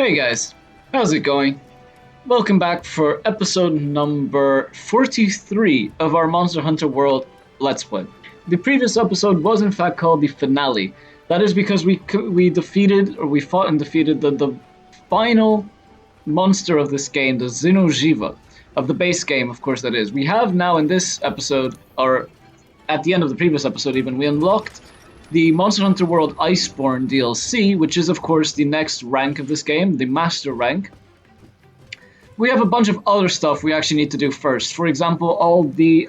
Hey guys, how's it going? Welcome back for episode number 43 of our Monster Hunter World Let's Play. The previous episode was in fact called the finale. That is because we defeated, or we fought and defeated the final monster of this game, the Xeno'jiva, of the base game, of course that is. We have now in this episode, or at the end of the previous episode even, we unlocked the Monster Hunter World Iceborne DLC, which is of course the next rank of this game, the Master rank. We have a bunch of other stuff we actually need to do first. For example, all the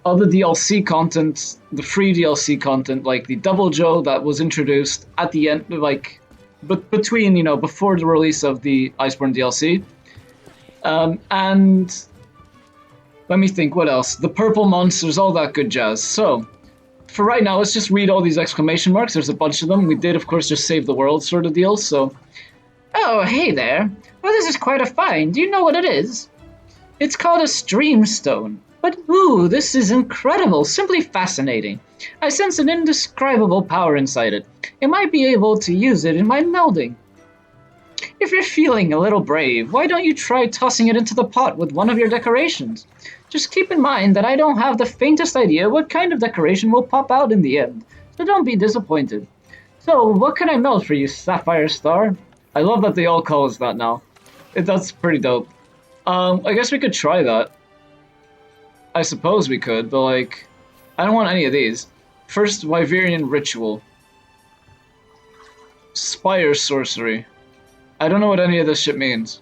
DLC content, the free DLC content, like the Double Joe that was introduced at the end, like, but between, before the release of the Iceborne DLC. And let me think, what else? The purple monsters, all that good jazz. So, for right now, let's just read all these exclamation marks. There's a bunch of them. We did, of course, just save the world sort of deal, so... Oh, hey there. Well, this is quite a find. Do you know what it is? It's called a stream stone. But, ooh, this is incredible. Simply fascinating. I sense an indescribable power inside it. I might be able to use it in my melding. If you're feeling a little brave, why don't you try tossing it into the pot with one of your decorations? Just keep in mind that I don't have the faintest idea what kind of decoration will pop out in the end, so don't be disappointed. So, what can I melt for you, Sapphire Star? I love that they all call us that now. That's pretty dope. I guess we could try that. I suppose we could, but like, I don't want any of these. First, Wyverian Ritual. Spire Sorcery. I don't know what any of this shit means.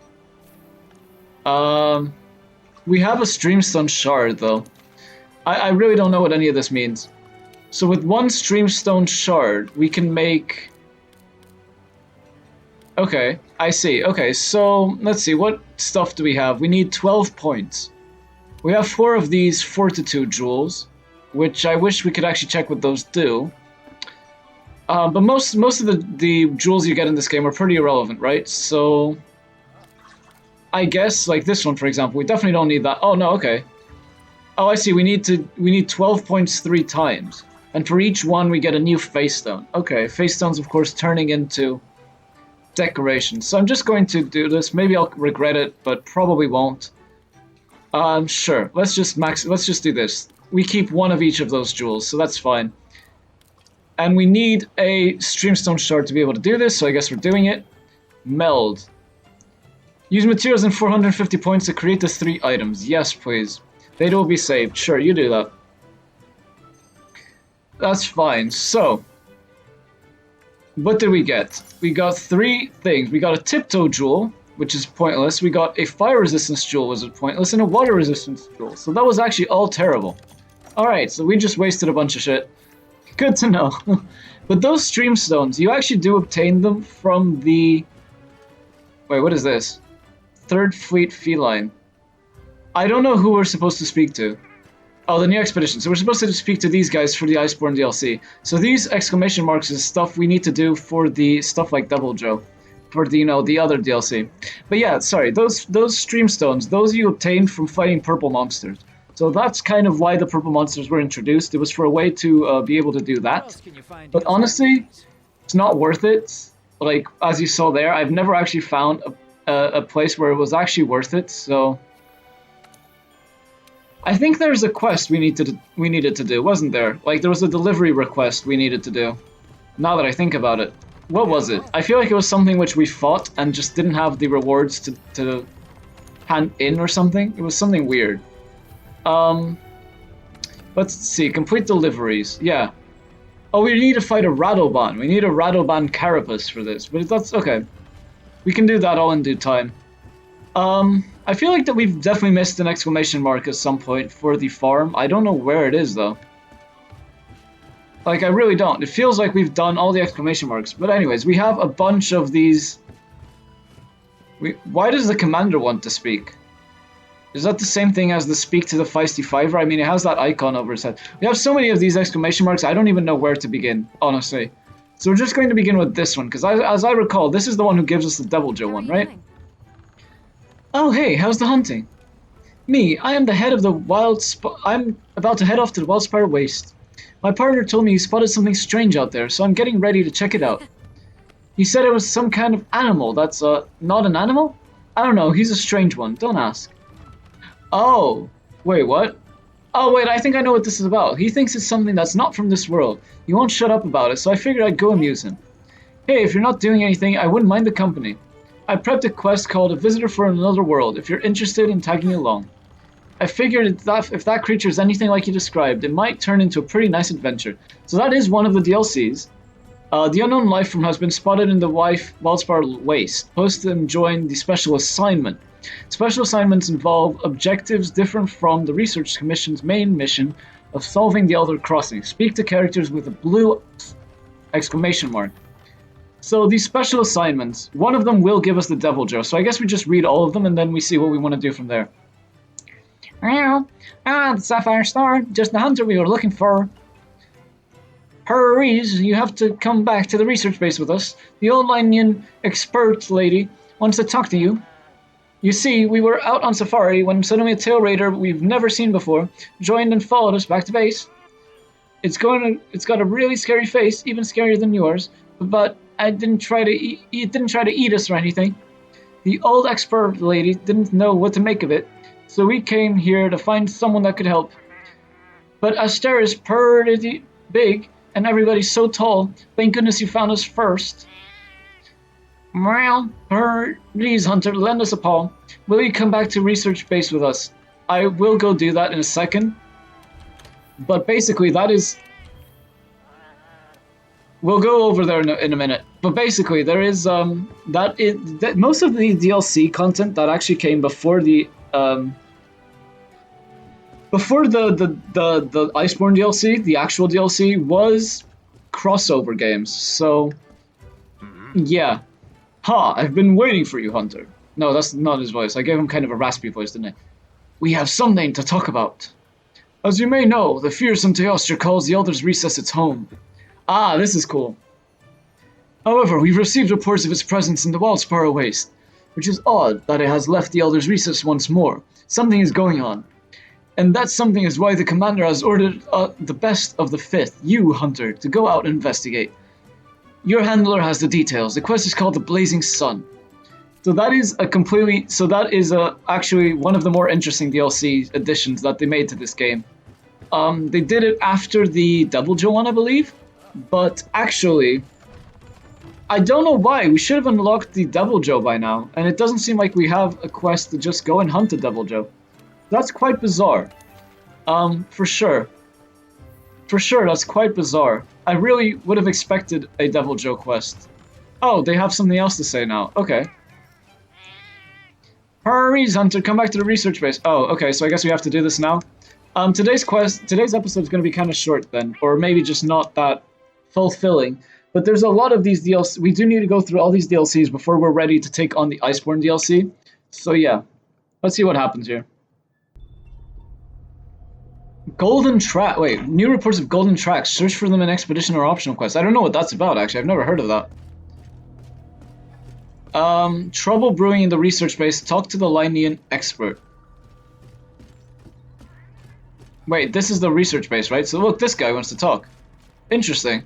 We have a Streamstone Shard, though. I really don't know what any of this means. So with one Streamstone Shard, we can make... Okay, I see. Okay, so let's see. What stuff do we have? We need 12 points. We have 4 of these Fortitude Jewels, which I wish we could actually check what those do. But most of the jewels you get in this game are pretty irrelevant, right? So... I guess, like this one, for example, we definitely don't need that. Oh, no, okay. Oh, I see, we need 12 points 3 times. And for each one, we get a new face stone. Okay, face stones, of course, turning into decorations. So I'm just going to do this. Maybe I'll regret it, but probably won't. Sure, let's just do this. We keep one of each of those jewels, so that's fine. And we need a Streamstone Shard to be able to do this, so I guess we're doing it. Meld. Use materials and 450 points to create the 3 items. Yes, please. They will be saved. Sure, you do that. That's fine. So, what did we get? We got 3 things. We got a Tiptoe Jewel, which is pointless. We got a Fire Resistance Jewel, which is pointless, and a Water Resistance Jewel. So that was actually all terrible. Alright, so we just wasted a bunch of shit. Good to know. But those Stream Stones, you actually do obtain them from the... Wait, what is this? Third Fleet Feline. I don't know who we're supposed to speak to. Oh, the new expedition. So we're supposed to speak to these guys for the Iceborne DLC. So these exclamation marks is stuff we need to do for the stuff like Double Joe. For the, the other DLC. But yeah, sorry, those stream stones, those you obtained from fighting purple monsters. So that's kind of why the purple monsters were introduced. It was for a way to be able to do that. But honestly, it's not worth it. Like, as you saw there, I've never actually found a place where it was actually worth it, so... I think there's a quest we needed to do, wasn't there? Like, there was a delivery request we needed to do. Now that I think about it. What was it? I feel like it was something which we fought and just didn't have the rewards to hand in or something. It was something weird. Let's see, complete deliveries. Yeah. Oh, we need to fight a Radoban. We need a Radoban Carapace for this, but that's okay. We can do that all in due time. I feel like that we've definitely missed an exclamation mark at some point for the farm. I don't know where it is, though. Like, I really don't. It feels like we've done all the exclamation marks. But anyways, we have a bunch of these... Why does the commander want to speak? Is that the same thing as the speak to the feisty fiver? I mean, it has that icon over his head. We have so many of these exclamation marks, I don't even know where to begin, honestly. So we're just going to begin with this one, because as I recall, this is the one who gives us the Devil Joe one, right? Oh, hey, how's the hunting? Me, I am the head of the I'm about to head off to the Wildspire Waste. My partner told me he spotted something strange out there, so I'm getting ready to check it out. He said it was some kind of animal that's not an animal? I don't know, he's a strange one, don't ask. Oh, wait, what? Oh, wait, I think I know what this is about. He thinks it's something that's not from this world. He won't shut up about it, so I figured I'd go amuse him. Hey, if you're not doing anything, I wouldn't mind the company. I prepped a quest called A Visitor from Another World, if you're interested in tagging along. I figured if that creature is anything like you described, it might turn into a pretty nice adventure. So that is one of the DLCs. The unknown life form has been spotted in the Wildspar Waste. Post and join the special assignment. Special assignments involve objectives different from the Research Commission's main mission of solving the Elder Crossing. Speak to characters with a blue exclamation mark. So these special assignments, one of them will give us the Devil Joe. So I guess we just read all of them and then we see what we want to do from there. The Sapphire Star, just the hunter we were looking for. Hurry, you have to come back to the research base with us. The old Linean expert lady wants to talk to you. You see, we were out on safari when suddenly a tail raider we've never seen before joined and followed us back to base. It's got a really scary face, even scarier than yours, but it didn't try to eat us or anything. The old expert lady didn't know what to make of it, so we came here to find someone that could help. But Aster is pretty big, and everybody's so tall. Thank goodness you found us first. Well, please, Hunter, lend us a paw. Will you come back to research base with us? I will go do that in a second. But basically, that is... We'll go over there in a minute. But basically, there is most of the DLC content that actually came before the Iceborne DLC, the actual DLC, was crossover games. So, yeah. I've been waiting for you, Hunter. No, that's not his voice. I gave him kind of a raspy voice, didn't I? We have something to talk about. As you may know, the fearsome Teostra calls the Elder's Recess its home. This is cool. However, we've received reports of its presence in the Wildspar Waste, which is odd that it has left the Elder's Recess once more. Something is going on. And that something is why the commander has ordered the best of the Fifth, you, Hunter, to go out and investigate. Your handler has the details. The quest is called the Blazing Sun. So that is actually one of the more interesting DLC additions that they made to this game. They did it after the Devil Joe one, I believe. But actually, I don't know why. We should have unlocked the Devil Joe by now. And it doesn't seem like we have a quest to just go and hunt the Devil Joe. That's quite bizarre. For sure. For sure, that's quite bizarre. I really would have expected a Devil Joe quest. Oh, they have something else to say now. Okay. Hurry, Hunter, come back to the research base. Oh, okay, so I guess we have to do this now. Today's episode is going to be kind of short then, or maybe just not that fulfilling. But there's a lot of these DLC. We do need to go through all these DLCs before we're ready to take on the Iceborne DLC. So yeah, let's see what happens here. Golden Track. Wait, new reports of golden tracks. Search for them in expedition or optional quests. I don't know what that's about, actually. I've never heard of that. Trouble brewing in the research base. Talk to the Linean expert. Wait, this is the research base, right? So look, this guy wants to talk. Interesting.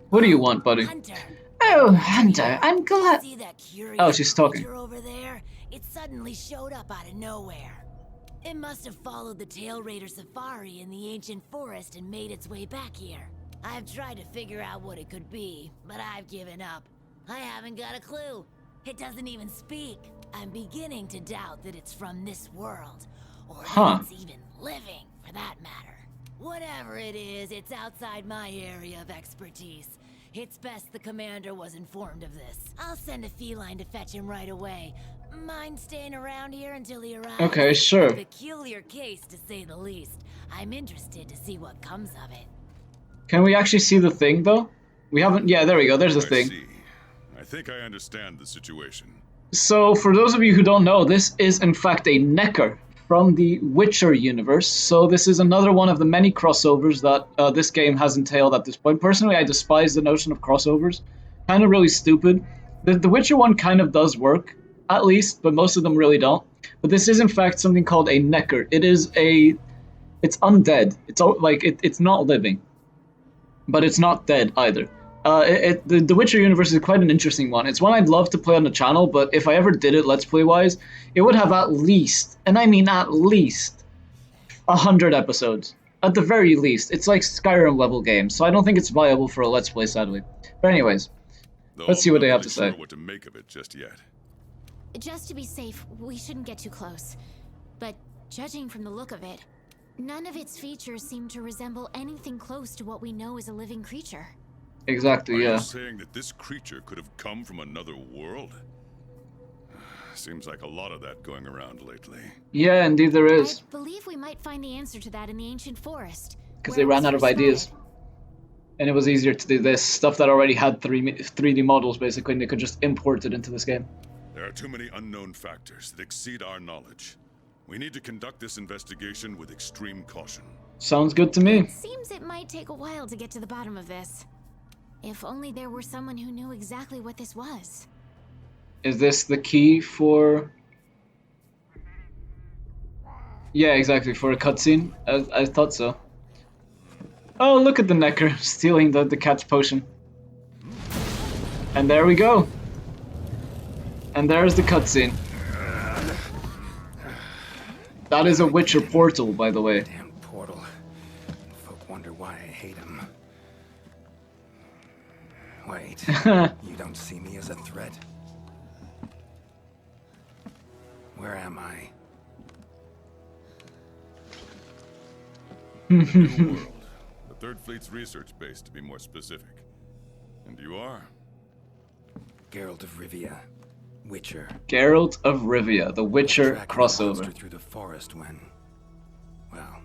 What do you want, buddy? Hunter. Oh, Hunter, I'm glad. See that curious Oh, she's talking. creature over there? It suddenly showed up out of nowhere. It must have followed the Tail Raider safari in the ancient forest and made its way back here. I've tried to figure out what it could be, but I've given up. I haven't got a clue. It doesn't even speak. I'm beginning to doubt that it's from this world, or that it's even living, for that matter. Whatever it is, it's outside my area of expertise. It's best the commander was informed of this. I'll send a feline to fetch him right away. Mind staying around here until he arrives? Okay, sure. A peculiar case, to say the least. I'm interested to see what comes of it. Can we actually see the thing, though? We haven't... Yeah, there we go. There's the thing. See. I think I understand the situation. So, for those of you who don't know, this is, in fact, a Necker from the Witcher universe. So this is another one of the many crossovers that this game has entailed at this point. Personally, I despise the notion of crossovers. Kind of really stupid. The Witcher one kind of does work, at least, but most of them really don't. But this is, in fact, something called a Necker. It's undead. It's like it's not living, but it's not dead either. The Witcher universe is quite an interesting one. It's one I'd love to play on the channel, but if I ever did it Let's Play wise, it would have at least, and I mean at least, 100 episodes. At the very least. It's like Skyrim level game, so I don't think it's viable for a Let's Play, sadly. But anyways, Though let's see I'm what not they have really to say. Sure what to make of it just yet. Just to be safe, we shouldn't get too close. But judging from the look of it, none of its features seem to resemble anything close to what we know as a living creature. Exactly, Are yeah. you saying that this creature could have come from another world? Seems like a lot of that going around lately. Yeah, indeed there is. I believe we might find the answer to that in the ancient forest. Because where they it ran was out of first ideas. spotted. And it was easier to do this stuff that already had 3D models, basically, and they could just import it into this game. There are too many unknown factors that exceed our knowledge. We need to conduct this investigation with extreme caution. Sounds good to me. It seems it might take a while to get to the bottom of this. If only there were someone who knew exactly what this was. Is this the key for... Yeah, exactly, for a cutscene? I thought so. Oh, look at the Necker stealing the cat's potion. And there we go. And there's the cutscene. That is a Witcher portal, by the way. Damn portal. Folk wonder why I hate him. Wait, you don't see me as a threat? Where am I? New world. The Third Fleet's research base, to be more specific. And you are? Geralt of Rivia, Witcher. Geralt of Rivia, the Witcher Tracking a crossover. monster through the forest when, well,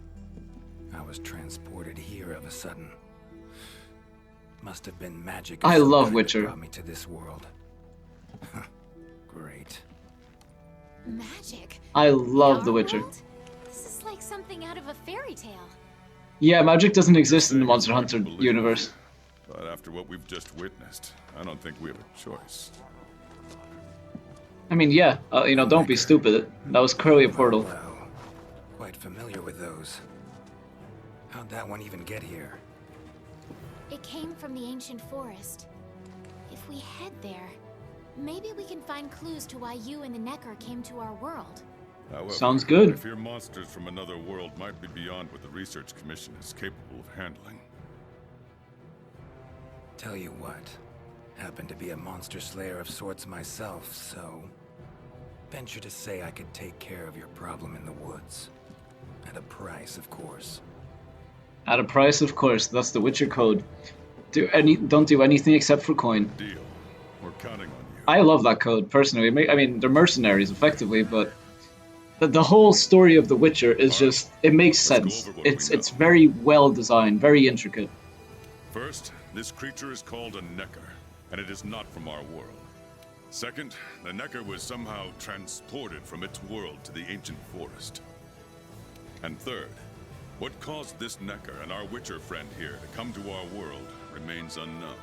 I was transported here of a sudden. Must have been magic. I of some love kind that Witcher. Brought me to this world. Great. Magic? I love The Our Witcher. world? This is like something out of a fairy tale. Yeah, magic doesn't exist in the Monster Hunter universe. But after what we've just witnessed, I don't think we have a choice. I mean, yeah, you know, don't be stupid. That was clearly a portal. Well, quite familiar with those. How'd that one even get here? It came from the ancient forest. If we head there, maybe we can find clues to why you and the Necker came to our world. However, Sounds good. I fear monsters from another world might be beyond what the Research Commission is capable of handling. Tell you what, happen to be a monster slayer of sorts myself, so venture to say I could take care of your problem in the woods. At a price, of course. At a price, of course. That's the Witcher code. Don't do anything except for coin. Deal. We're counting on you. I love that code personally. I mean, they're mercenaries effectively, but the whole story of The Witcher is just, it makes Let's go sense. over what we It's know. very well designed, very intricate. First, this creature is called a Necker, and it is not from our world. Second, the Necker was somehow transported from its world to the ancient forest. And third, what caused this Necker and our Witcher friend here to come to our world remains unknown.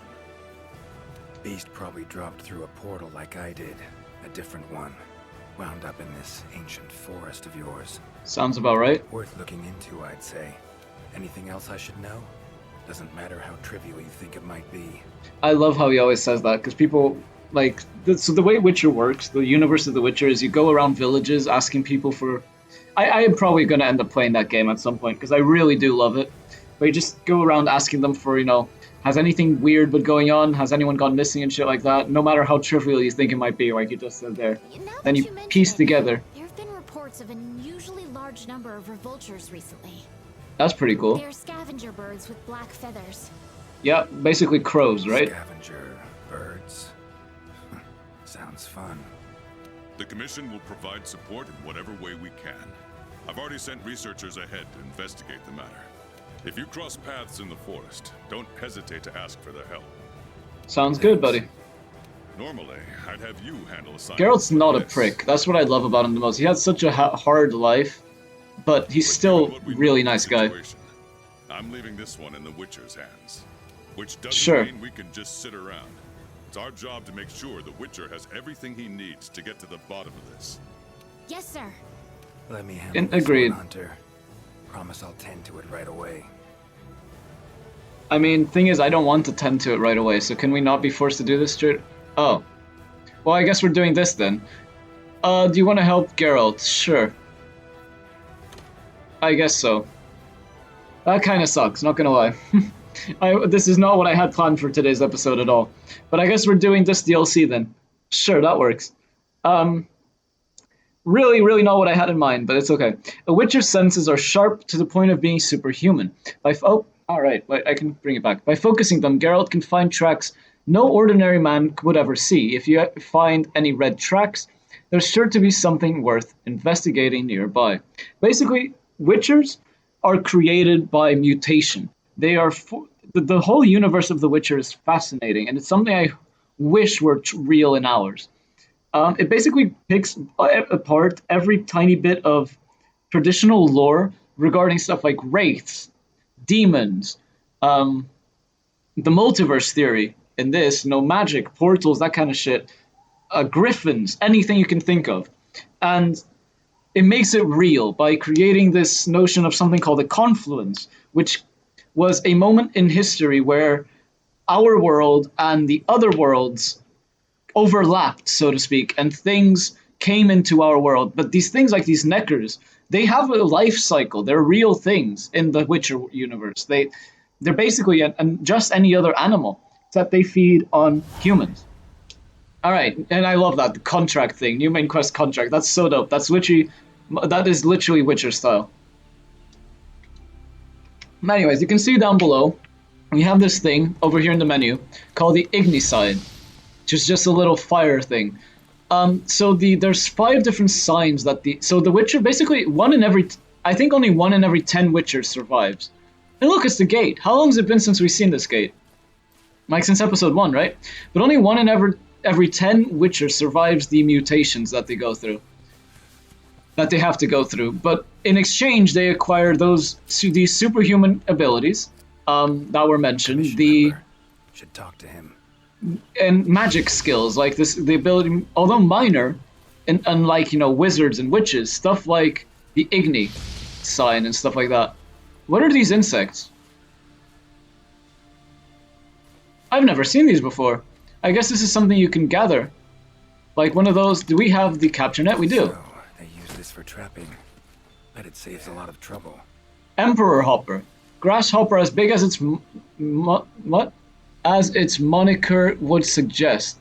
Beast probably dropped through a portal like I did. A different one. Wound up in this ancient forest of yours. Sounds about right. Worth looking into, I'd say. Anything else I should know? Doesn't matter how trivial you think it might be. I love how he always says that, because people, like, so the way Witcher works, the universe of The Witcher, is you go around villages asking people for... I am probably going to end up playing that game at some point, because I really do love it. But you just go around asking them for, you know, has anything weird been going on? Has anyone gone missing and shit like that? No matter how trivial you think it might be, like you just said there. Now Then that you mention piece it, together. There have been reports of an unusually large number of revoltures recently. That's pretty cool. They're scavenger birds with black feathers. Yeah, basically crows, right? Scavenger birds. Sounds fun. The Commission will provide support in whatever way we can. I've already sent researchers ahead to investigate the matter. If you cross paths in the forest, don't hesitate to ask for their help. Sounds good, buddy. Normally, I'd have you handle assignments. Geralt's not a like this. prick. That's what I love about him the most. He had such a hard life, but he's But still given what we know really of the nice guy. situation, I'm leaving this one in the Witcher's hands. Which doesn't Sure. mean we can just sit around. It's our job to make sure the Witcher has everything he needs to get to the bottom of this. Yes, sir. Let me handle this Agreed. one, Hunter. Promise I'll tend to it right away. I mean, thing is, I don't want to tend to it right away, so can we not be forced to do this straight? Oh. Well, I guess we're doing this then. Do you want to help Geralt? Sure. I guess so. That kind of sucks, not gonna lie. This is not what I had planned for today's episode at all. But I guess we're doing this DLC then. Sure, that works. Really, really not what I had in mind, but it's okay. A Witcher's senses are sharp to the point of being superhuman. Alright, wait, I can bring it back. By focusing them, Geralt can find tracks no ordinary man would ever see. If you find any red tracks, there's sure to be something worth investigating nearby. Basically, Witchers are created by mutation. They are the whole universe of The Witcher is fascinating, and it's something I wish were real in ours. It basically picks apart every tiny bit of traditional lore regarding stuff like wraiths, demons, the multiverse theory in this, magic, portals, that kind of shit, griffins, anything you can think of. And it makes it real by creating this notion of something called a confluence, which was a moment in history where our world and the other worlds overlapped, so to speak, and things came into our world. But these things, like these Neckers, they have a life cycle. They're real things in the Witcher universe. They're basically just any other animal, except they feed on humans. All right, and I love that, the contract thing, new main quest contract. That's so dope. That is literally Witcher style. Anyways, you can see down below, we have this thing over here in the menu called the Ignicide, which is just a little fire thing. There's 5 different signs that the Witcher, basically I think only 1 in every 10 Witchers survives. And look, it's the gate. How long has it been since we've seen this gate? Like since episode 1, right? But only 1 in every 10 Witchers survives the mutations that they go through. That they have to go through. But in exchange, they acquire these superhuman abilities that were mentioned. Should talk to him. And magic skills, like the ability, although minor, and unlike wizards and witches, stuff like the Igni sign and stuff like that. What are these insects? I've never seen these before. I guess this is something you can gather, like one of those. Do we have the capture net? We do. So, they use this for trapping. Bet it saves a lot of trouble. Emperor hopper, grasshopper as big as its as its moniker would suggest.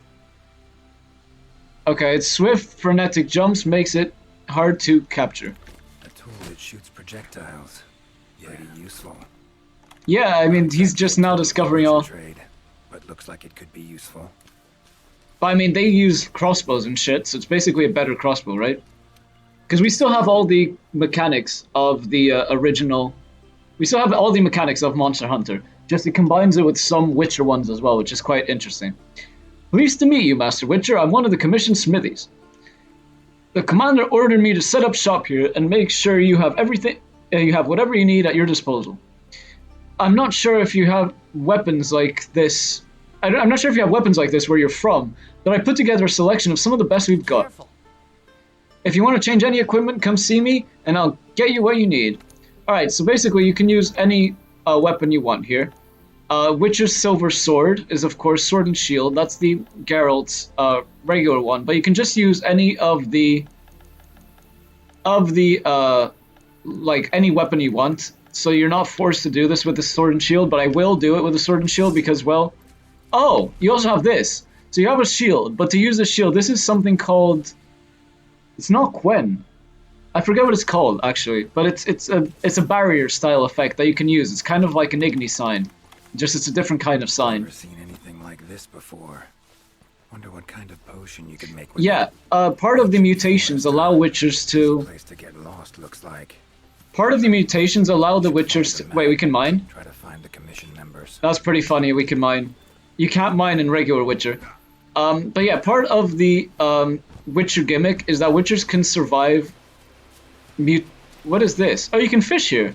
Okay, its swift, frenetic jumps makes it hard to capture. A tool that shoots projectiles. Pretty useful. Yeah, I mean, he's just now discovering all. Trade, but looks like it could be useful. But I mean, they use crossbows and shit, so it's basically a better crossbow, right? Because we still have all the mechanics of the original. We still have all the mechanics of Monster Hunter. Just it combines it with some Witcher ones as well, which is quite interesting. Pleased to meet you, Master Witcher. I'm one of the commissioned smithies. The commander ordered me to set up shop here and make sure you have everything. You have whatever you need at your disposal. I'm not sure if you have weapons like this. I'm not sure if you have weapons like this where you're from, but I put together a selection of some of the best we've got. Careful. If you want to change any equipment, come see me, and I'll get you what you need. Alright, so basically you can use any weapon you want here. Witcher's Silver Sword is, of course, Sword and Shield. That's the Geralt's regular one, but you can just use any of the like any weapon you want. So you're not forced to do this with the Sword and Shield, but I will do it with the Sword and Shield because, well... Oh, you also have this. So you have a shield, but to use the shield, this is something called... It's not Quen. I forget what it's called, actually, but it's a barrier style effect that you can use. It's kind of like an Igni sign, just it's a different kind of sign. Never seen anything like this before. Wonder what kind of potion you could make with Yeah, part of the mutations allow Witchers to... Place to get lost, looks like. Part of the mutations allow the Witchers to... Wait, we can mine? Try to find the commission members. That's pretty funny, we can mine. You can't mine in regular Witcher. But yeah, part of the Witcher gimmick is that Witchers can survive... What is this? Oh, you can fish here.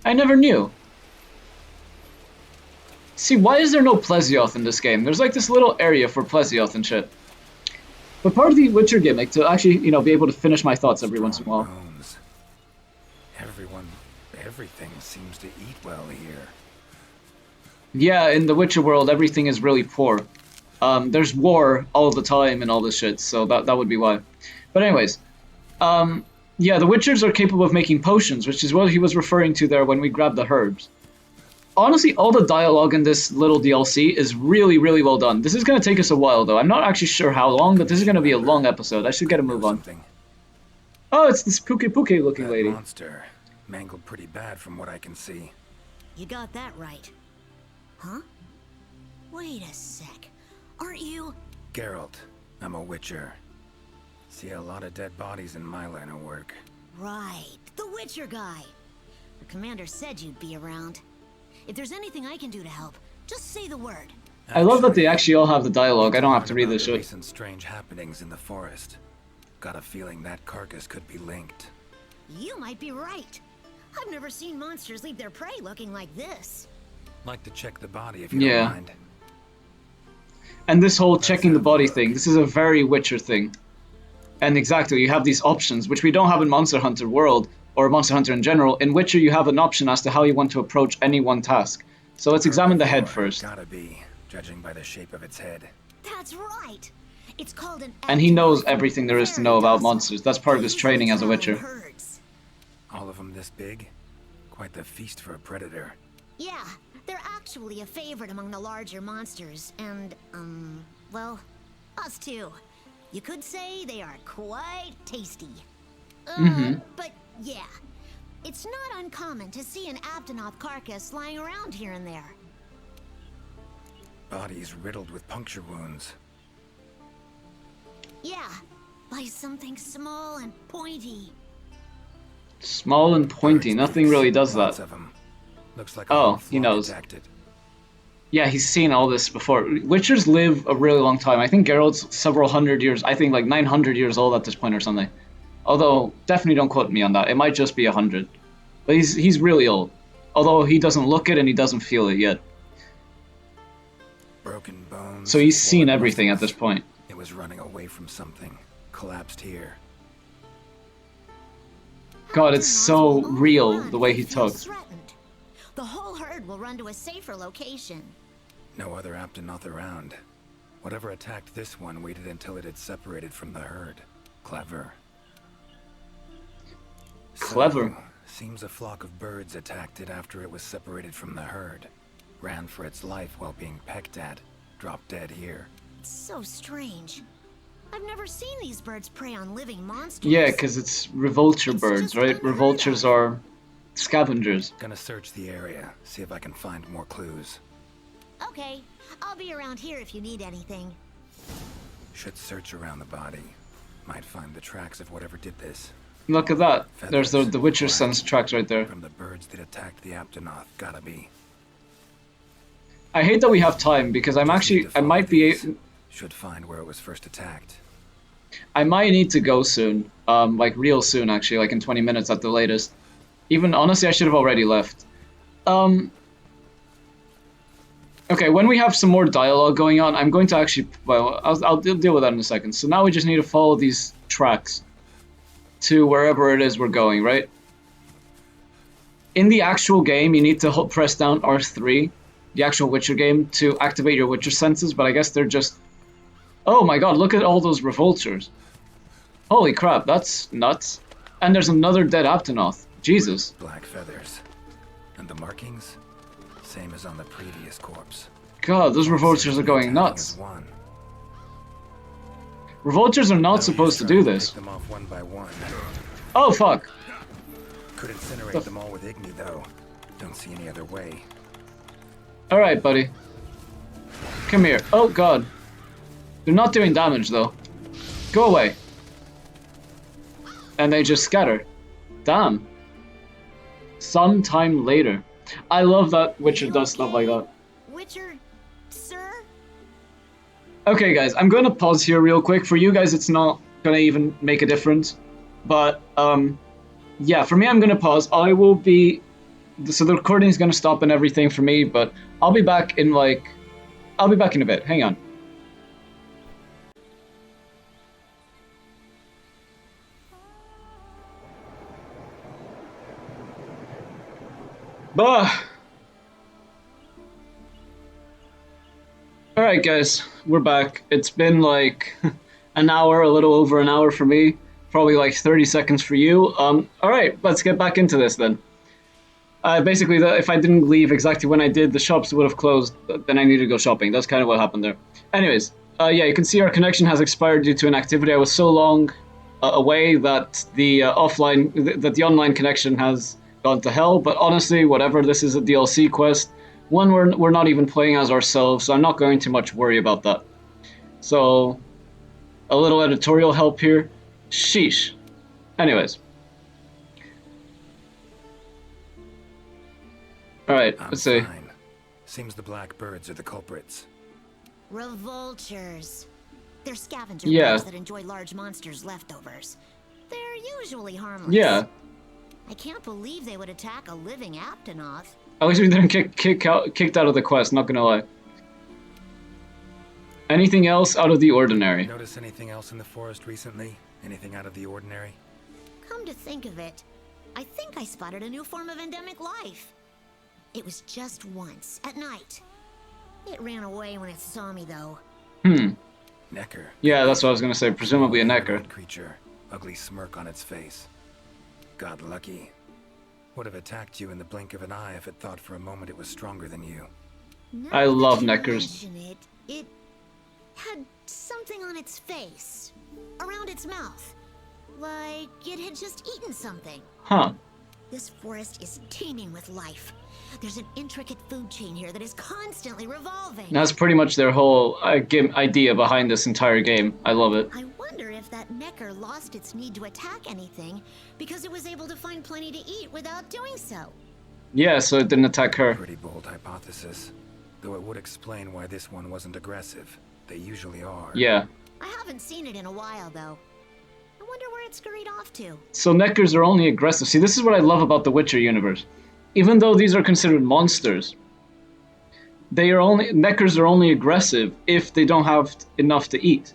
I never knew. See, why is there no Plesioth in this game? There's like this little area for Plesioth and shit. But part of the Witcher gimmick, to actually, be able to finish my thoughts every once in a while. Bones. Everything seems to eat well here. Yeah, in the Witcher world, everything is really poor. There's war all the time and all this shit, so that would be why. But anyways, yeah, the Witchers are capable of making potions, which is what he was referring to there when we grabbed the herbs. Honestly, all the dialogue in this little DLC is really, really well done. This is going to take us a while, though. I'm not actually sure how long, but this is going to be a long episode. I should get a move on. Something. Oh, it's this Puke looking That lady. monster mangled pretty bad from what I can see. You got that right. Huh? Wait a sec. Aren't you... Geralt, I'm a Witcher. See a lot of dead bodies in my line of work. Right, the Witcher guy. The commander said you'd be around. If there's anything I can do to help, just say the word. I love that they actually all have the dialogue. I don't have to read About this the shit. recent strange happenings in the forest. Got a feeling that carcass could be linked. You might be right. I've never seen monsters leave their prey looking like this. Like to check the body if you Yeah. don't mind. And this whole checking the body thing, this is a very Witcher thing. And exactly, you have these options, which we don't have in Monster Hunter World, or Monster Hunter in general. In Witcher, you have an option as to how you want to approach any one task. So let's examine the head Herbivore, first. Gotta be, judging by the shape of its head. That's right. It's called an... And he knows active everything there is to very know about docile. monsters. That's part of his They training as a usually Witcher. travel in herds. All of them this big? Quite the feast for a predator. Yeah, they're actually a favorite among the larger monsters, and, well, us too. You could say they are quite tasty. But yeah, it's not uncommon to see an Abdenoth carcass lying around here and there. Bodies riddled with puncture wounds. Yeah, by something small and pointy. Small and pointy, Birds' nothing beaks, really does lots that. of 'em. Looks like a Oh, whole he flock knows. detected. Yeah, he's seen all this before. Witchers live a really long time. I think Geralt's several hundred years, I think like 900 years old at this point or something. Although, definitely don't quote me on that. It might just be 100. But he's really old. Although he doesn't look it and he doesn't feel it yet. Broken bones. So he's seen swollen everything at muscles. this point. It was running away from something. Collapsed here. God, it's Abdenoths so will only real run the way if he it feels talks. threatened. The whole herd will run to a safer location. No other Abdenoth around. Whatever attacked this one waited until it had separated from the herd. Clever. Clever. So, seems a flock of birds attacked it after it was separated from the herd. Ran for its life while being pecked at. Dropped dead here. It's so strange. I've never seen these birds prey on living monsters. Yeah, because it's revolture It's birds, just right? unheard Revoltures of. are scavengers. Gonna search the area, see if I can find more clues. Okay, I'll be around here if you need anything. Should search around the body. Might find the tracks of whatever did this. Look at that. There's the Feathers, Witcher black. Sun's tracks right there. From the birds that attacked the Abdenoth, gotta be. I hate that we have time because I'm Just need actually, to I follow might be, these. Should find where it was first attacked. I might need to go soon. Like real soon actually, like in 20 minutes at the latest. Even honestly, I should have already left. Okay, when we have some more dialogue going on, I'm going to actually, well, I'll deal with that in a second. So now we just need to follow these tracks to wherever it is we're going, right? In the actual game, you need to press down R3, the actual Witcher game, to activate your Witcher senses, but I guess they're just... Oh my god, look at all those revoltures. Holy crap, that's nuts. And there's another dead Abdenoth. Jesus. Black feathers. And the markings? Same as on the previous corpse. God, those revoltures are going Attacking nuts. as one. Revoltures are not No supposed to use do trying this. Pick them off one by one. Oh fuck. Could incinerate them all with Igni though. Don't see any other way. Alright, buddy. Come here. Oh god. They're not doing damage though. Go away. And they just scatter. Damn. Sometime later. I love that Witcher You does stuff like okay? that. Witcher, sir? Okay guys, I'm gonna pause here real quick. For you guys it's not gonna even make a difference. But yeah, for me I'm gonna pause. I will be, so the recording is gonna stop and everything for me, but I'll be back in like, I'll be back in a bit. Hang on. Bah. Alright guys, we're back. It's been like an hour, a little over an hour for me. Probably like 30 seconds for you. Alright, let's get back into this then. Basically, if I didn't leave exactly when I did, the shops would have closed, then I needed to go shopping. That's kind of what happened there. Anyways, yeah, you can see our connection has expired due to an activity. I was so long away that the online connection has gone to hell. But honestly, whatever, this is a DLC quest. One, we're not even playing as ourselves, so I'm not going to much worry about that. So, a little editorial help here. Sheesh. Anyways. Alright, let's see. Fine. Seems the black birds are the culprits. Revoltures. They're scavenger birds that enjoy large monsters' leftovers. They're usually harmless. Yeah. I can't believe they would attack a living Aptonoth. At least we didn't get kicked out of the quest, not gonna lie. Anything else out of the ordinary? Notice anything else in the forest recently? Anything out of the ordinary? Come to think of it, I think I spotted a new form of endemic life. It was just once, at night. It ran away when it saw me, though. Necker. Yeah, that's what I was gonna say. Presumably a necker. Creature, ugly smirk on its face. God lucky. Would have attacked you in the blink of an eye if it thought for a moment it was stronger than you. I love neckers. It had something on its face, around its mouth, like it had just eaten something. Huh. This forest is teeming with life. There's an intricate food chain here that is constantly revolving. That's pretty much their whole idea behind this entire game. I love it. I wonder if that necker lost its need to attack anything because it was able to find plenty to eat without doing so. Yeah, so it didn't attack her. Pretty bold hypothesis. Though it would explain why this one wasn't aggressive. They usually are. Yeah. I haven't seen it in a while, though. I wonder where it scurried off to. So neckers are only aggressive. See, this is what I love about the Witcher universe. Even though these are considered monsters, neckers are only aggressive if they don't have enough to eat.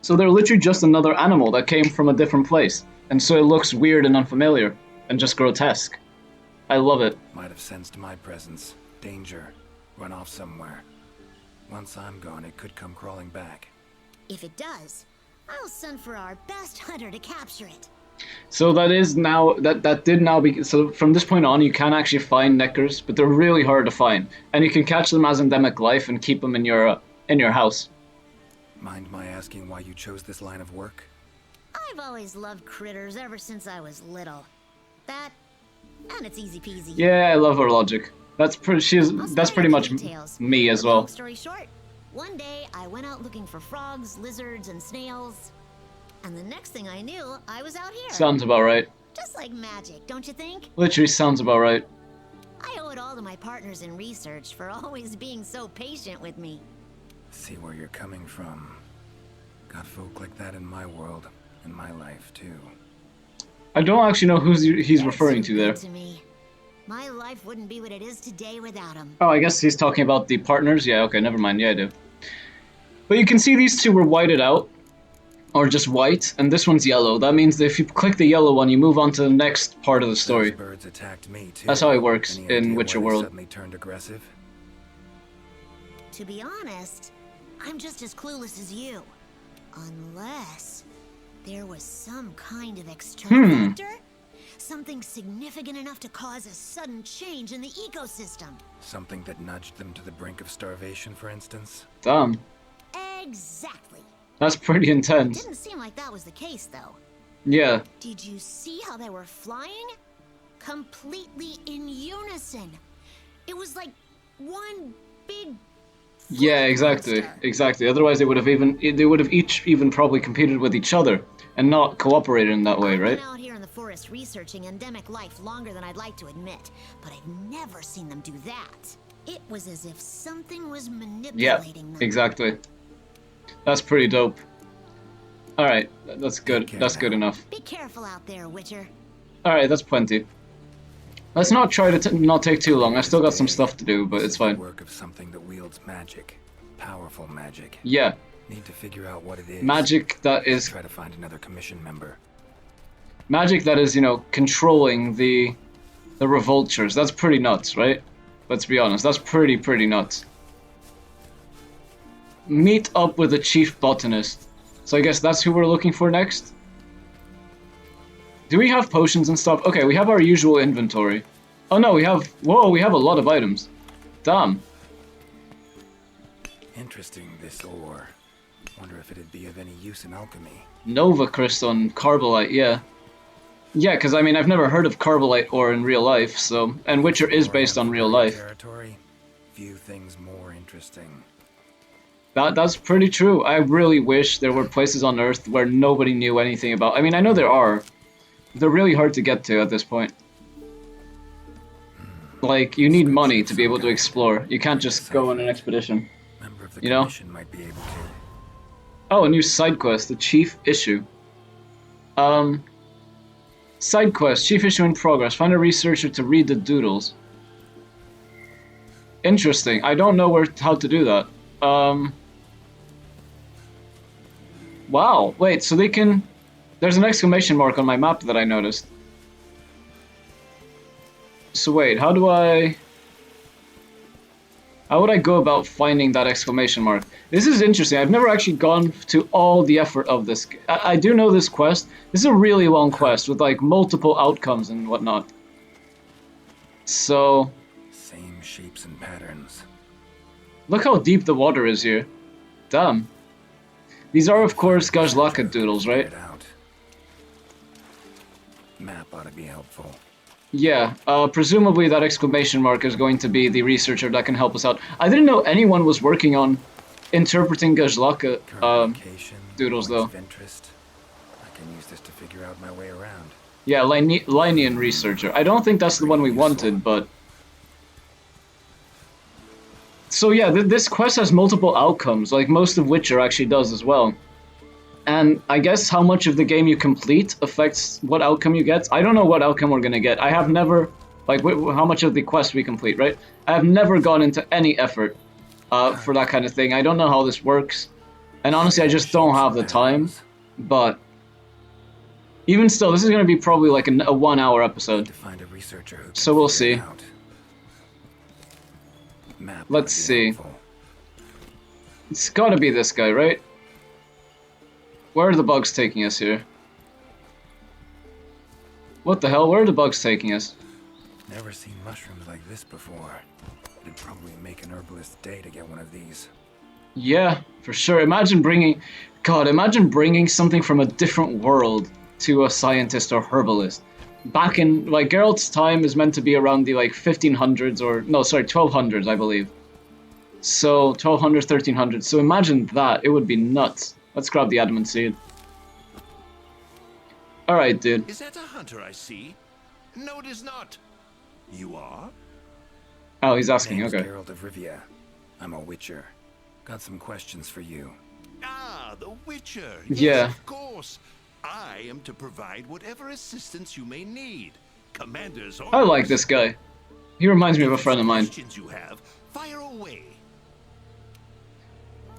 So they're literally just another animal that came from a different place. And so it looks weird and unfamiliar and just grotesque. I love it. Might have sensed my presence. Danger. Run off somewhere. Once I'm gone, it could come crawling back. If it does, I'll send for our best hunter to capture it. So that is now, that did now be, so from this point on you can actually find neckers, but they're really hard to find. And you can catch them as endemic life and keep them in your house. Mind my asking why you chose this line of work? I've always loved critters ever since I was little. That, and it's easy peasy. Yeah, I love her logic. That's pretty much me as well. Long story short, one day I went out looking for frogs, lizards, and snails. And the next thing I knew, I was out here. Sounds about right. Just like magic, don't you think? Literally sounds about right. I owe it all to my partners in research for always being so patient with me. See where you're coming from. Got folk like that in my world, in my life too. I don't actually know who he's referring to there. To me. My life wouldn't be what it is today without him. Oh, I guess he's talking about the partners? Yeah, okay, never mind. Yeah, I do. But you can see these two were whited out. Or just white, and this one's yellow. That means that if you click the yellow one, you move on to the next part of the story. Those birds attacked me too. That's how it works Any in idea Witcher why they World. Suddenly turned aggressive? To be honest, I'm just as clueless as you. Unless there was some kind of external factor? Something significant enough to cause a sudden change in the ecosystem. Something that nudged them to the brink of starvation, for instance? Damn. Exactly. That's pretty intense. Didn't seem like that was the case, though. Yeah. Did you see how they were flying? Completely in unison. It was like one big... Yeah, exactly. monster. Exactly. Otherwise they would have each even probably competed with each other and not cooperated in that way, I've right? been out here in the forest researching endemic life longer than I'd like to admit, but I've never seen them do that. It was as if something was manipulating them. Exactly. That's pretty dope. Alright, that's good. That's good enough. Be careful out there, Witcher. Alright, that's plenty. Let's not try to not take too long. I still got some stuff to do, but it's fine. Work of something that wields magic. Powerful magic. Yeah. Need to figure out what it is. Magic that is... Try to find another commission member. Magic that is, you know, controlling the revoltures. That's pretty nuts, right? Let's be honest, that's pretty nuts. Meet up with the chief botanist. So I guess that's who we're looking for next. Do we have potions and stuff? Okay, we have our usual inventory. Oh no, we have... Whoa, we have a lot of items. Damn. Interesting, this ore. Wonder if it'd be of any use in alchemy. Nova crystal and carbolite, yeah. Yeah, because I mean, I've never heard of carbolite ore in real life, so... And Witcher is based on real life. Territory, few things more interesting. That's pretty true. I really wish there were places on Earth where nobody knew anything about... I mean, I know there are. They're really hard to get to at this point. Like, you need money to be able to explore. You can't just go on an expedition. Member of the You know? commission might be able to. Oh, a new side quest, the chief issue. Side quest, chief issue in progress. Find a researcher to read the doodles. Interesting. I don't know how to do that. Wow. Wait, so they can... There's an exclamation mark on my map that I noticed. So wait, how would I go about finding that exclamation mark? This is interesting. I've never actually gone to all the effort of this. I do know this quest. This is a really long quest with like multiple outcomes and whatnot. So... Same shapes and patterns. Look how deep the water is here. Damn. These are of course Gajlaka doodles, right? Map ought to be helpful. Yeah, presumably that exclamation mark is going to be the researcher that can help us out. I didn't know anyone was working on interpreting Gajlaka doodles, though. Interest. I can use this to figure out my way around. Yeah, Linean researcher. I don't think that's the one we wanted, but... So yeah, this quest has multiple outcomes, like most of Witcher actually does as well. And I guess how much of the game you complete affects what outcome you get. I don't know what outcome we're gonna get. I have never, like, how much of the quest we complete, right? I have never gone into any effort for that kind of thing. I don't know how this works. And honestly, I just don't have the time. But even still, this is gonna be probably like a 1 hour episode. To find a researcher who So we'll see. Let's see. It's gotta be this guy, right? Where are the bugs taking us here? What the hell? Where are the bugs taking us? Never seen mushrooms like this before. It'd probably make an herbalist's day to get one of these. Yeah, for sure. Imagine bringing something from a different world to a scientist or herbalist. Back in, like, Geralt's time is meant to be around the, like, 1500s or... No, sorry, 1200s, I believe. So, 1200s, 1300s. So imagine that. It would be nuts. Let's grab the adamant seed. Alright, dude. Is that a hunter I see? No, it is not. You are? Oh, he's asking, Name's okay. Geralt of Rivia. I'm a Witcher. Got some questions for you. Ah, the Witcher. Yeah. Yes, of course. I am to provide whatever assistance you may need. Commander's orders. I like this guy. He reminds me of a friend of mine. Questions you have, fire away.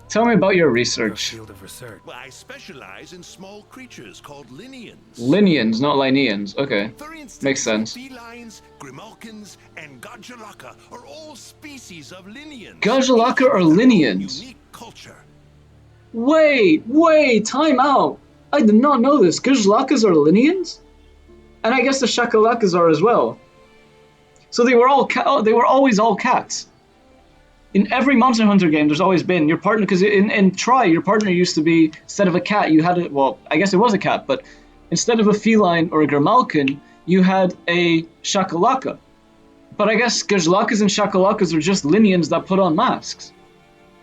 Tell me about your Your research. field of research. Well, I specialize in small creatures called Linians. Linians, not Lineans. Okay. For instance, Makes sense. felines, grimalkins, and Gajlaka are all species of Linians. Gajlaka Each are with their own Linians? Unique culture. Wait, time out. I did not know this. Gajlakas are Linians? And I guess the Shakalakas are as well. So they were always all cats. In every Monster Hunter game, there's always been your partner, because in Tri, your partner used to be, instead of a cat, you had a, well, I guess it was a cat, but instead of a feline or a Grimalkin, you had a Shakalaka. But I guess Gajlakas and Shakalakas are just Linians that put on masks.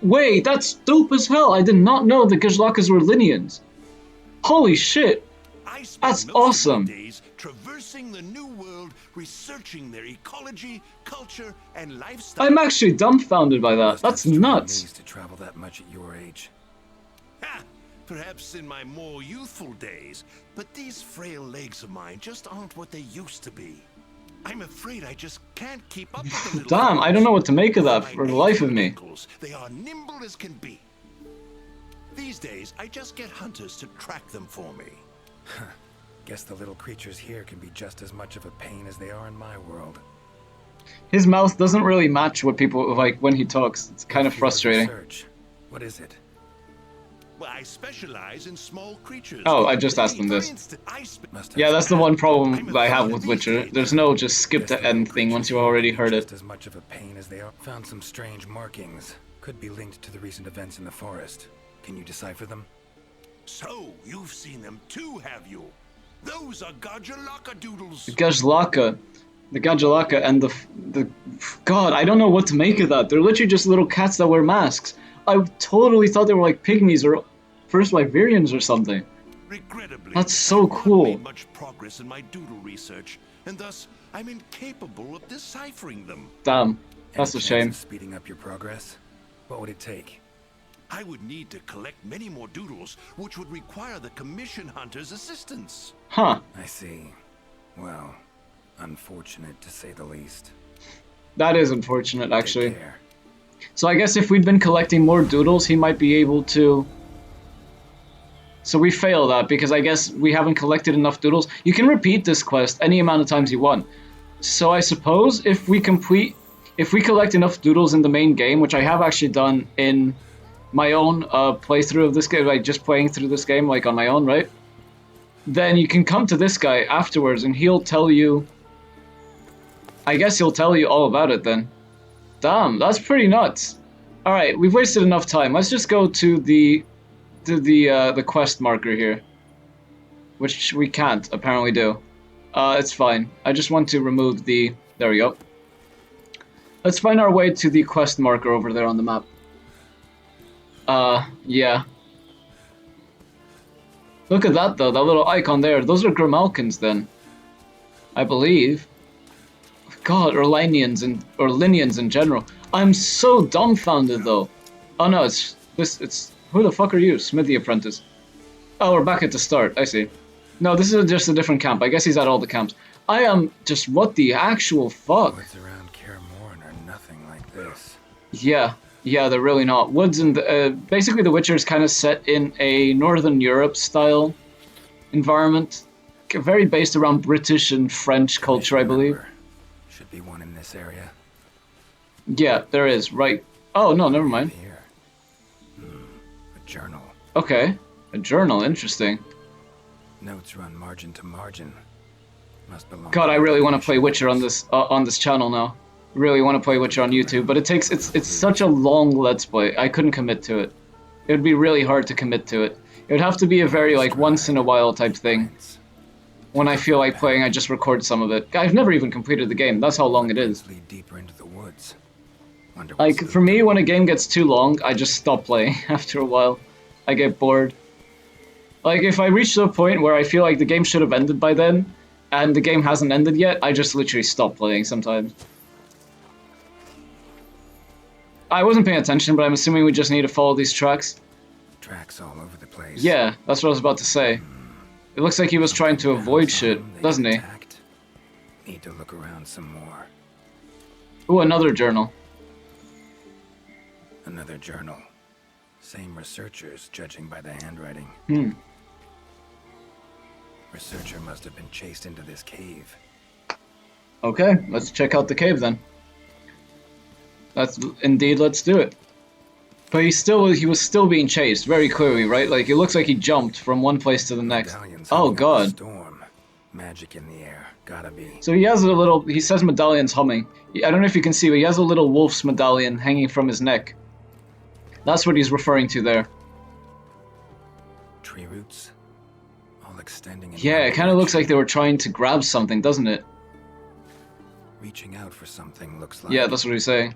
Wait, that's dope as hell. I did not know the Gajlakas were Linians. Holy shit. I spend That's most of my awesome. days traversing the new world, researching their ecology, culture, and lifestyle. I'm actually dumbfounded by that. Must have That's strong nuts. knees to travel that much at your age. Ha! Perhaps in my more youthful days, but these frail legs of mine just aren't what they used to be. I'm afraid I just can't keep up with the little Damn, I don't know what to make of that My for the life of me. ankles, they are nimble as can be. These days, I just get hunters to track them for me. Guess the little creatures here can be just as much of a pain as they are in my world. His mouth doesn't really match what people like when he talks. It's kind of Field frustrating. research. What is it? Well, I specialize in small creatures. Oh, I just asked him For this. instance, Must have Yeah, that's the one problem I'm that I have afraid with these Witcher. days- There's no just skip Guess to the little end thing once creatures you here already can be heard just it. as much of a pain as they are. Found some strange markings. Could be linked to the recent events in the forest. Can you decipher them? So, you've seen them too, have you? Those are Gajalaka doodles. The Gajalaka, and the God, I don't know what to make of that. They're literally just little cats that wear masks. I totally thought they were like pygmies or first Vivarians or something. Regrettably, That's so I've not cool. made much progress in my doodle research, and thus I'm incapable of deciphering them. Damn, that's Any a chance shame. of speeding up your progress? What would it take? I would need to collect many more doodles, which would require the commission hunter's assistance. Huh. I see. Well, unfortunate to say the least. That is unfortunate, actually. Take care. So I guess if we'd been collecting more doodles, he might be able to... So we fail that, because I guess we haven't collected enough doodles. You can repeat this quest any amount of times you want. So I suppose if we collect enough doodles in the main game, which I have actually done in my own playthrough of this game, like just playing through this game, like on my own, right? Then you can come to this guy afterwards and he'll tell you... I guess he'll tell you all about it then. Damn, that's pretty nuts. Alright, we've wasted enough time. Let's just go to the quest marker here. Which we can't apparently do. It's fine. I just want to remove the... There we go. Let's find our way to the quest marker over there on the map. Yeah. Look at that though, that little icon there. Those are Grimalkins then. I believe. God, or Linians in general. I'm so dumbfounded though. Oh no, it's who the fuck are you? Smithy apprentice. Oh, we're back at the start, I see. No, this is just a different camp. I guess he's at all the camps. I am just, what the actual fuck? Woods around Kaer Morhen are nothing like this. Yeah, they're really not. Woods and basically The Witcher is kind of set in a Northern Europe style environment, very based around British and French culture, I believe. Should be one in this area. Yeah, there is. Right. Oh no, never mind. Here. A journal. Okay, a journal. Interesting. Notes run margin to margin. Must belong. God, I really want to play Witcher on this channel now. Really want to play Witcher on YouTube, but it's such a long Let's Play. I couldn't commit to it. It would be really hard to commit to it. It would have to be a very like once in a while type thing. When I feel like playing, I just record some of it. I've never even completed the game. That's how long it is. Lead deeper into the woods. Wonder Like what's for me, when a game gets too long, I just stop playing after a while. I get bored. Like if I reach the point where I feel like the game should have ended by then, and the game hasn't ended yet, I just literally stop playing sometimes. I wasn't paying attention, but I'm assuming we just need to follow these tracks. Tracks all over the place. Yeah, that's what I was about to say. It looks like he was trying to avoid shit, doesn't he? Need to look around some more. Ooh, another journal. Another journal. Same researchers, judging by the handwriting. Researcher must have been chased into this cave. Okay, let's check out the cave then. Let's do it. But he was still being chased, very clearly, right? Like, it looks like he jumped from one place to the next. Medallions Oh humming up a god. Storm. Magic in the air. Gotta be. So he has he says medallion's humming. I don't know if you can see, but he has a little wolf's medallion hanging from his neck. That's what he's referring to there. Tree roots. All extending in Yeah, one it kind of looks direction. like they were trying to grab something, doesn't it? Reaching out for something looks like. Yeah, that's what he's saying.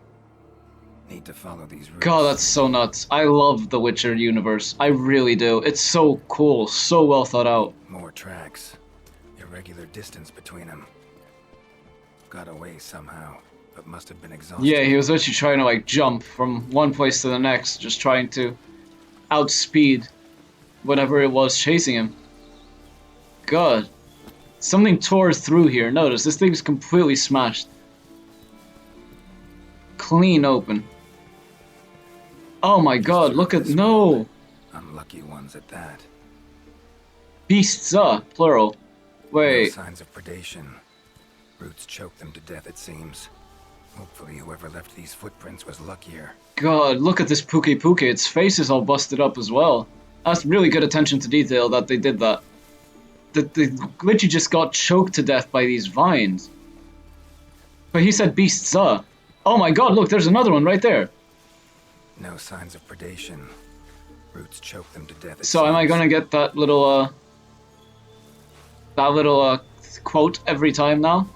Need to follow these roots. God, that's so nuts. I love the Witcher universe. I really do. It's so cool, so well thought out. More tracks. Irregular distance between them. Got away somehow, but must have been exhausted. Yeah, he was actually trying to like jump from one place to the next, just trying to outspeed whatever it was chasing him. God. Something tore through here. Notice, this thing's completely smashed. Clean open. Oh my god, look at... No! Unlucky ones at that. Beasts, plural. No Wait. signs of predation. Roots choke them to death, it seems. Hopefully whoever left these footprints was luckier. God, look at this Pookie Pookie. Its face is all busted up as well. That's really good attention to detail that they did that. The glitchy just got choked to death by these vines. But he said beasts, Oh my god, look, there's another one right there. No signs of predation. Roots choke them to death. So am I gonna get that little, quote every time now?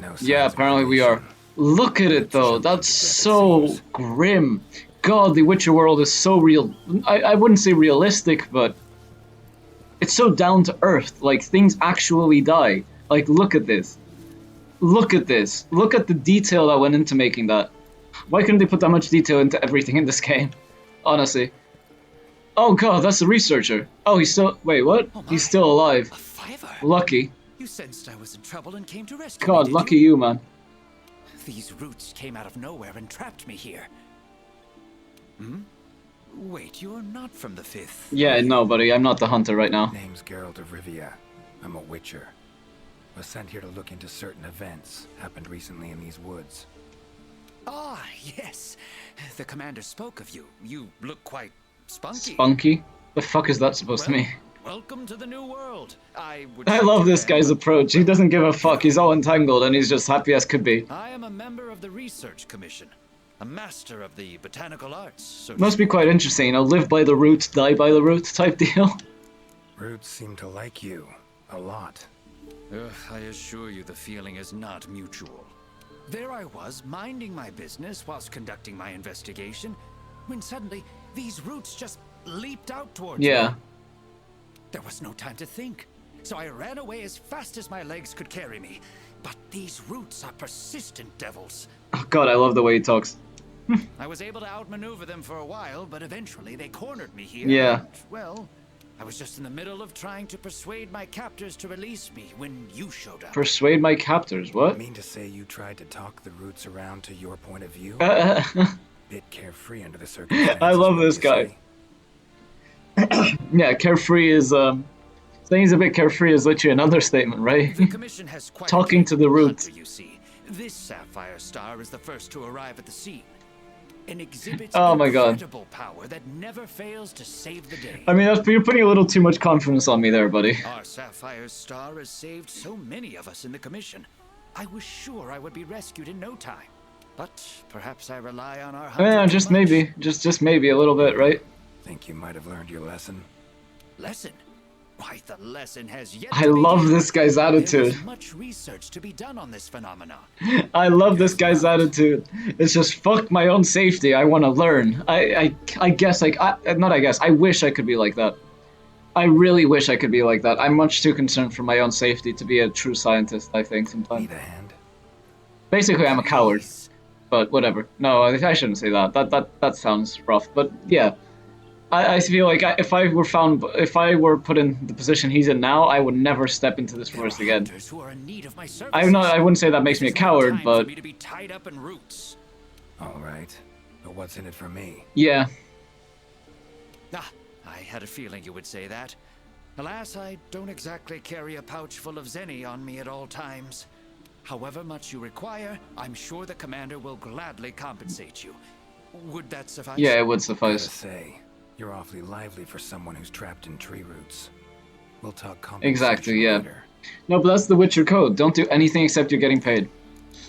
No signs Yeah, of apparently we are. predation. Look at it though, that's so grim. God, the Witcher world is so real. I wouldn't say realistic, but it's so down to earth. Like, things actually die. Like, look at this. Look at this. Look at the detail that went into making that. Why couldn't they put that much detail into everything in this game? Honestly. Oh god, that's the researcher. Oh, he's still... Wait, what? Oh my. He's still alive. A fiver? Lucky. You sensed I was in trouble and came to rescue God, me, did lucky you, man. These roots came out of nowhere and trapped me here. Hmm? Wait, you're not from the 5th. Yeah, no, buddy, I'm not the hunter right now. Name's Geralt of Rivia. I'm a Witcher. Was sent here to look into certain events happened recently in these woods. Ah, yes. The commander spoke of you. You look quite spunky. Spunky? The fuck is that supposed to mean? Welcome to the new world. I love this guy's approach. He doesn't give a fuck. He's all entangled and he's just happy as could be. I am a member of the Research Commission. A master of the botanical arts. So Must be quite interesting, you know, live by the roots, die by the roots type deal. Roots seem to like you. A lot. I assure you the feeling is not mutual. There I was, minding my business whilst conducting my investigation, when suddenly these roots just leaped out towards me. Yeah. There was no time to think, so I ran away as fast as my legs could carry me. But these roots are persistent devils. Oh god, I love the way he talks. I was able to outmaneuver them for a while, but eventually they cornered me here. Yeah. And, well, I was just in the middle of trying to persuade my captors to release me when you showed up. Persuade my captors, what? Mean to say you tried to talk the roots around to your point of view? Bit carefree under the circumstances. I love this wouldn't you guy. say? Yeah, carefree is, saying he's a bit carefree is literally an understatement, right? The commission has quite Talking a to the roots. hunter, you see. This sapphire star is the first to arrive at the scene and exhibits Oh my god. incredible power that never fails to save the day. I mean, you're putting a little too much confidence on me there, buddy. Our sapphire star has saved so many of us in the commission. I was sure I would be rescued in no time. But perhaps I rely on our hunter Yeah, too just much. maybe. Just maybe a little bit, right? Think you might have learned your lesson? Lesson? Why, the lesson has yet I to love begin. this guy's There attitude. is much research to be done on this phenomenon. I love this guy's attitude. It's just fuck my own safety. I want to learn. I guess I wish I could be like that. I really wish I could be like that. I'm much too concerned for my own safety to be a true scientist, I think, sometimes. Need a hand? Basically, I'm a coward. But whatever. No, I shouldn't say that. That sounds rough. But yeah, I feel like if I were put in the position he's in now, I would never step into this forest again. Hunters who are in need of my I wouldn't say that makes me a This is no coward, time for but me to be tied up in roots. All right. But what's in it for me? yeah. Ah, I had a feeling you would say that. Alas, I don't exactly carry a pouch full of zenny on me at all times. However much you require, I'm sure the commander will gladly compensate you. Would that suffice? Yeah, it would Gotta suffice. say, you're awfully lively for someone who's trapped in tree roots. We'll talk compensation Exactly, yeah. later. No, but that's the Witcher code. Don't do anything except you're getting paid.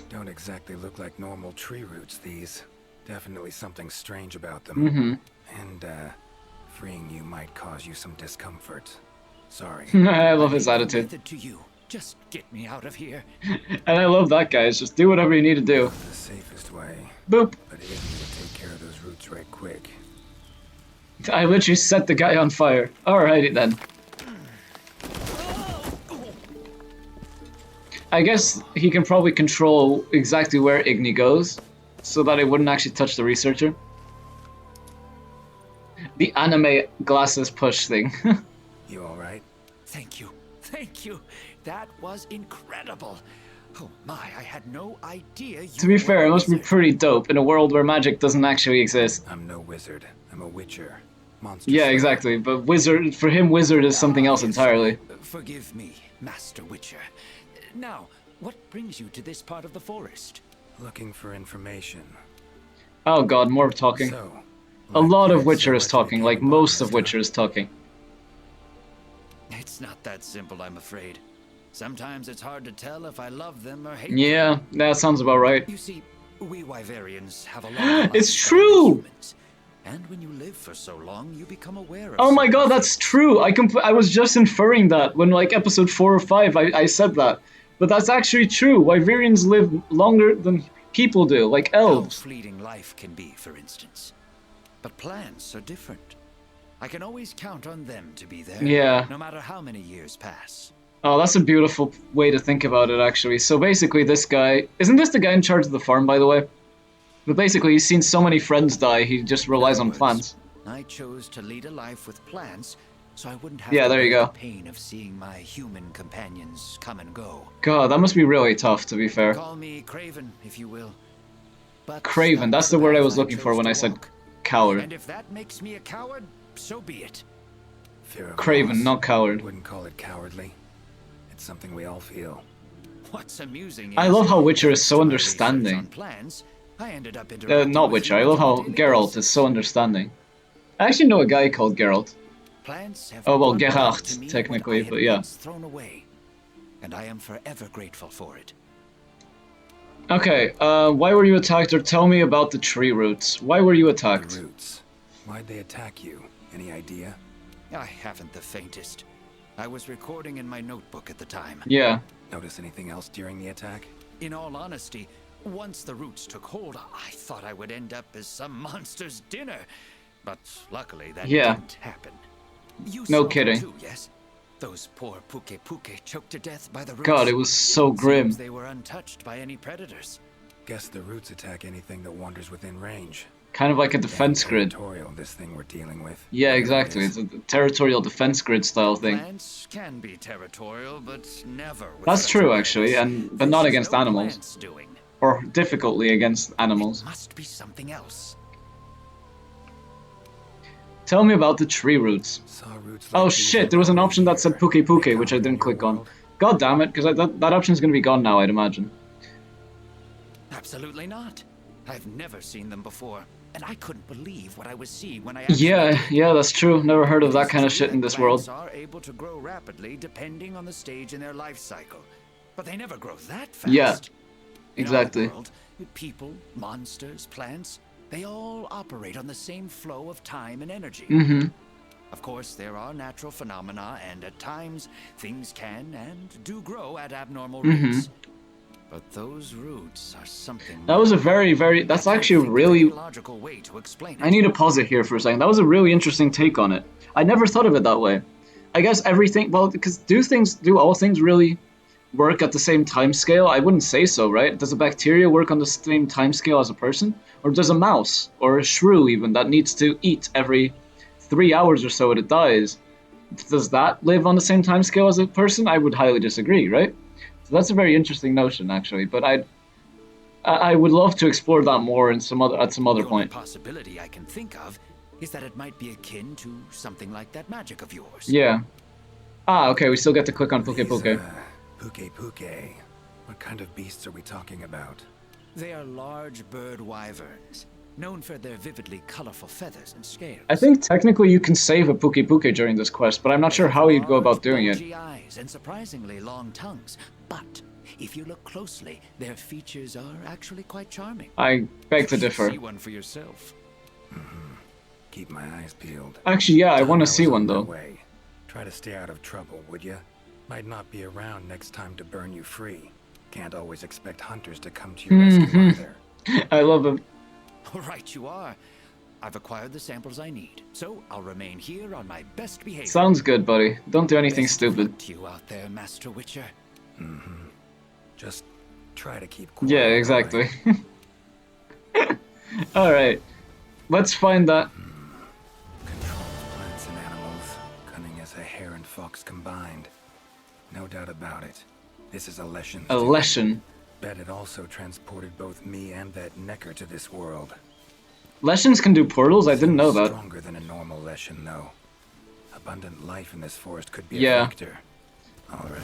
Don't exactly look like normal tree roots, these. Definitely something strange about them. Mm-hmm. And, freeing you might cause you some discomfort. Sorry. I love his Leave the attitude. method to you. Just get me out of here. And I love that guy. It's just do whatever you need to do. The safest way. Boop. But it isn't to take care of those roots right quick. I literally set the guy on fire. Alrighty then. I guess he can probably control exactly where Igni goes, so that it wouldn't actually touch the researcher. The anime glasses push thing. You alright? Thank you. Thank you. That was incredible. Oh my, I had no idea you To be were fair, a it must be wizard. pretty dope in a world where magic doesn't actually exist. I'm no wizard. I'm a witcher. Monster Yeah, slayer. exactly. But wizard, for him, wizard is something else Yes. entirely. Forgive me, Master Witcher. Now, What brings you to this part of the forest? Looking for information. Oh god, more talking. So, A like lot of Craig Witcher said, is what you talking, became like a most of botanist, Witcher is talking. It's not that simple, I'm afraid. Sometimes it's hard to tell if I love them or hate them. Yeah, that sounds about right. You see, we Wyverians have a longer It's lifespan true! than humans. And when you live for so long, you become aware of Oh my certain god, that's things. true! I was just inferring that when, like, episode 4 or 5, I said that. But that's actually true. Wyverians live longer than people do, like How elves. fleeting life can be, for instance. But plants are different. I can always count on them to be there, Yeah. no matter how many years pass. Oh, that's a beautiful way to think about it, actually. So basically, this guy... Isn't this the guy in charge of the farm, by the way? But basically, he's seen so many friends die, he just relies on words, plants. I chose to lead a life with plants, so I wouldn't have Yeah, to there you bear go. the pain of seeing my human companions come and go. God, that must be really tough, to be fair. Call me Craven, if you will. But Craven, that that's was the word I path was looking for chose when to I said walk. coward. And if that makes me a coward, so be it. Fear of Craven, loss. not coward. Wouldn't call it cowardly. It's something we all feel. What's amusing is, I love how Witcher is thanks so to my research understanding. on plants, I ended up interacting Not with Witcher, I humans love on how a daily Geralt basis. is so understanding. I actually know a guy called Geralt. Plants have Oh, well, brought back Geralt, to me technically, what I had but yeah. once thrown away, and I am forever grateful for it. Okay, why were you attacked, or tell me about the tree roots. Why were you The attacked? roots. Why'd they attack you? Any idea? I haven't the faintest. I was recording in my notebook at the time. Yeah. Notice anything else during the attack? In all honesty, once the roots took hold, I thought I would end up as some monster's dinner. But luckily that Yeah. didn't happen. You No saw them kidding. too, yes? Those poor Puke choked to death by the roots. God, it was so grim. Seems they were untouched by any predators. Guess the roots attack anything that wanders within range. Kind of like a defense Damn grid. territorial, this thing we're dealing with. Yeah, Whatever it exactly. is. It's a territorial defense grid style thing. Plants can be territorial, but never with That's such true, awareness. actually, but This not is against no animals. plant's doing. Or difficultly against animals. It must be something else. Tell me about the tree roots. Saw roots Oh like these shit, there was an option that said here. Puke Puke, They which I common in didn't your click on. world? God damn it, because that option's gonna be gone now, I'd imagine. Absolutely not. I've never seen them before, and I couldn't believe what I was seeing when I actually Yeah, did. yeah, that's true. Never heard of It that is kind of true shit in that this plants world. are able to grow rapidly depending on the stage in their life cycle, but they never grow that fast. Yeah, In exactly. our world, people, monsters, plants, they all operate on the same flow of time and energy. Mm-hmm. Of course, there are natural phenomena, and at times, things can and do grow at abnormal rates. But those roots are something That was a more. very, that's I can't actually think of really... any logical way to explain it. I need to pause it here for a second. That was a really interesting take on it. I never thought of it that way. I guess everything, well, because do all things really work at the same time scale? I wouldn't say so, right? Does a bacteria work on the same time scale as a person? Or does a mouse, or a shrew even, that needs to eat every 3 hours or so and it dies, does that live on the same time scale as a person? I would highly disagree, right? So that's a very interesting notion, actually, but I would love to explore that more in some other The only point. possibility I can think of is that it might be akin to something like that magic of yours. Yeah. Ah, okay, we still get to click on Puke These, Puke. Puke. What kind of beasts are we talking about? They are large bird wyverns, known for their vividly colorful feathers and scales. I think technically you can save a Puke Puke during this quest, but I'm not sure how you'd go about doing it. Bulgy eyes and surprisingly long tongues, but if you look closely, their features are actually quite charming. I beg to You should differ. See one for yourself. Keep my eyes peeled. Actually, yeah, I Time want to was see on one my though. way. Try to stay out of trouble, would ya? Might not be around next time to burn you free. Can't always expect hunters to come to your rescue either. I love him. All right, you are. I've acquired the samples I need, so I'll remain here on my best behavior. Sounds good, buddy. Don't do anything Best of stupid. luck to you out there, Master Witcher. Just try to keep quiet. Yeah, boy. exactly. Alright. Let's find that. Controls plants and animals, cunning as a hare and fox combined. No doubt about it. This is a lesson. A lesson. Bet it also transported both me and that Necker to this world. Lessons can do portals? I didn't know that. Stronger than a normal lesson, though. Abundant life in this forest could be Yeah. a factor. All right.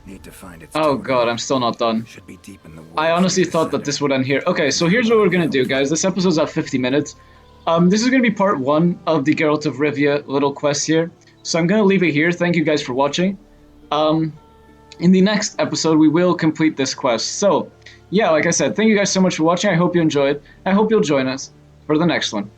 Need to find its Oh totem. god, I'm still not done. Should be deep in the woods. I honestly near the thought that center. this would end here. Okay, so here's what we're gonna do, guys. This episode's at 50 minutes. This is gonna be part 1 of the Geralt of Rivia little quest here. So I'm gonna leave it here. Thank you guys for watching. In the next episode, we will complete this quest. So, yeah, like I said, thank you guys so much for watching. I hope you enjoyed. I hope you'll join us for the next one.